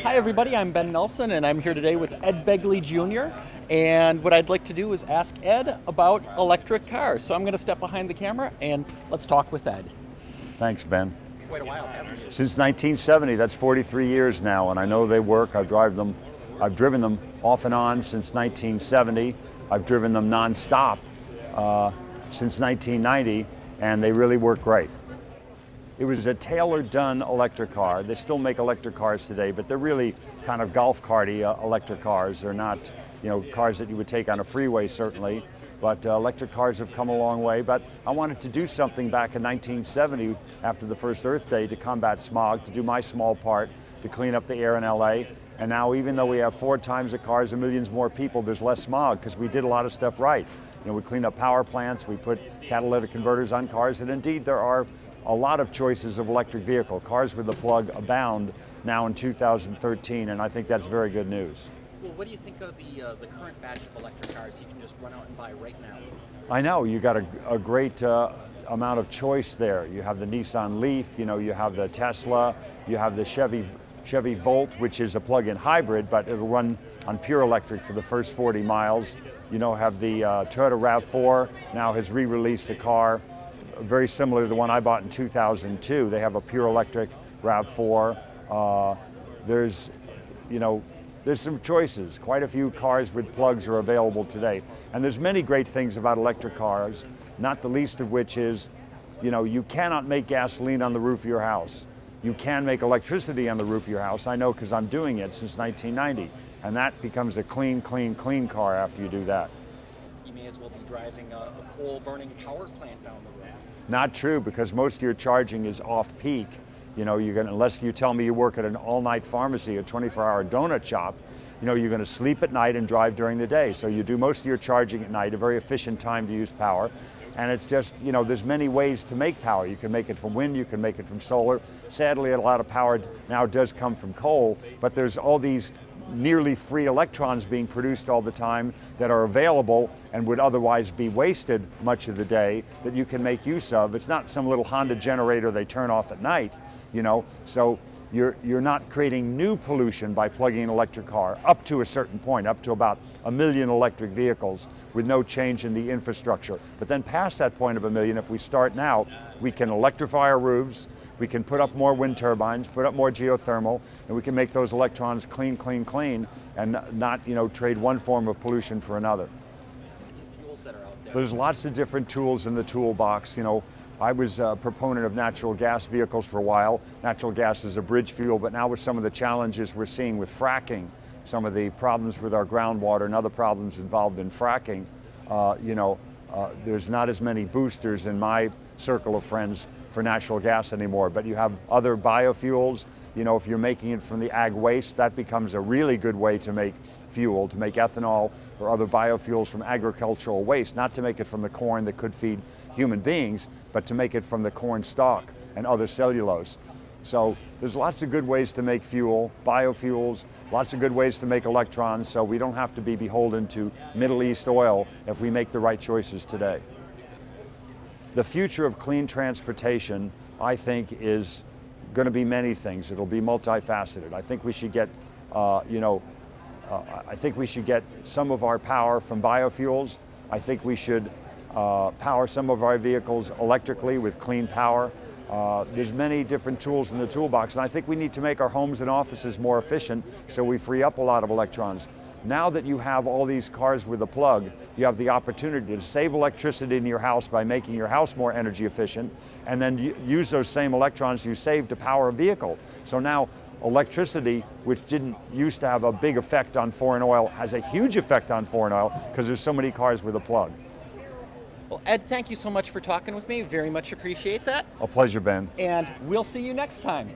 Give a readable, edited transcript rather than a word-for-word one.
Hi everybody, I'm Ben Nelson and I'm here today with Ed Begley Jr. And what I'd like to do is ask Ed about electric cars. So I'm going to step behind the camera and let's talk with Ed. Thanks, Ben. Quite a while, haven't you? Since 1970, that's 43 years now, and I know they work. I've driven them off and on since 1970. I've driven them non-stop since 1990, and they really work great. It was a tailor-done electric car. They still make electric cars today, but they're really kind of golf carty electric cars. They're not, cars that you would take on a freeway, certainly. But electric cars have come a long way. But I wanted to do something back in 1970 after the first Earth Day to combat smog, to do my small part to clean up the air in LA. And now, even though we have 4 times the cars and millions more people, there's less smog because we did a lot of stuff right. We cleaned up power plants, we put catalytic converters on cars, and indeed there are a lot of choices of electric vehicle. Cars with the plug abound now in 2013, and I think that's very good news. Well, what do you think of the current batch of electric cars you can just run out and buy right now? I know, you got a great amount of choice there. You have the Nissan Leaf, you have the Tesla, you have the Chevy Volt, which is a plug-in hybrid, but it'll run on pure electric for the first 40 miles. Have the Toyota RAV4 now has re-released the car, very similar to the one I bought in 2002. They have a pure electric RAV4. There's some choices. Quite a few cars with plugs are available today. And there's many great things about electric cars, not the least of which is, you cannot make gasoline on the roof of your house. You can make electricity on the roof of your house. I know because I'm doing it since 1990. And that becomes a clean, clean, clean car after you do that. You may as well be driving a coal-burning power plant down the road. Not true, because most of your charging is off-peak. Unless you tell me you work at an all-night pharmacy, a 24-hour donut shop, you're going to sleep at night and drive during the day. So you do most of your charging at night, a very efficient time to use power. And it's just, there's many ways to make power. You can make it from wind, you can make it from solar. Sadly, a lot of power now does come from coal, but there's all these nearly free electrons being produced all the time that are available and would otherwise be wasted much of the day that you can make use of. It's not some little Honda generator they turn off at night, so you're not creating new pollution by plugging an electric car up to a certain point, up to about 1 million electric vehicles with no change in the infrastructure. But then past that point of 1 million, if we start now, we can electrify our roofs, we can put up more wind turbines, put up more geothermal, and we can make those electrons clean, clean, clean, and not trade one form of pollution for another. Fuels that are out there. There's lots of different tools in the toolbox. I was a proponent of natural gas vehicles for a while. Natural gas is a bridge fuel, but now with some of the challenges we're seeing with fracking, some of the problems with our groundwater and other problems involved in fracking, there's not as many boosters in my circle of friends for natural gas anymore, but you have other biofuels. If you're making it from the ag waste, that becomes a really good way to make fuel, to make ethanol or other biofuels from agricultural waste, not to make it from the corn that could feed human beings, but to make it from the corn stalk and other cellulose. So there's lots of good ways to make fuel, biofuels, lots of good ways to make electrons, so we don't have to be beholden to Middle East oil if we make the right choices today. The future of clean transportation, I think, is going to be many things. It'll be multifaceted. I think we should get, I think we should get some of our power from biofuels. I think we should power some of our vehicles electrically with clean power. There's many different tools in the toolbox, and I think we need to make our homes and offices more efficient so we free up a lot of electrons. Now that you have all these cars with a plug, you have the opportunity to save electricity in your house by making your house more energy efficient, and then use those same electrons you saved to power a vehicle. So now electricity, which didn't used to have a big effect on foreign oil, has a huge effect on foreign oil because there's so many cars with a plug. Well, Ed, thank you so much for talking with me. Very much appreciate that. A pleasure, Ben. And we'll see you next time.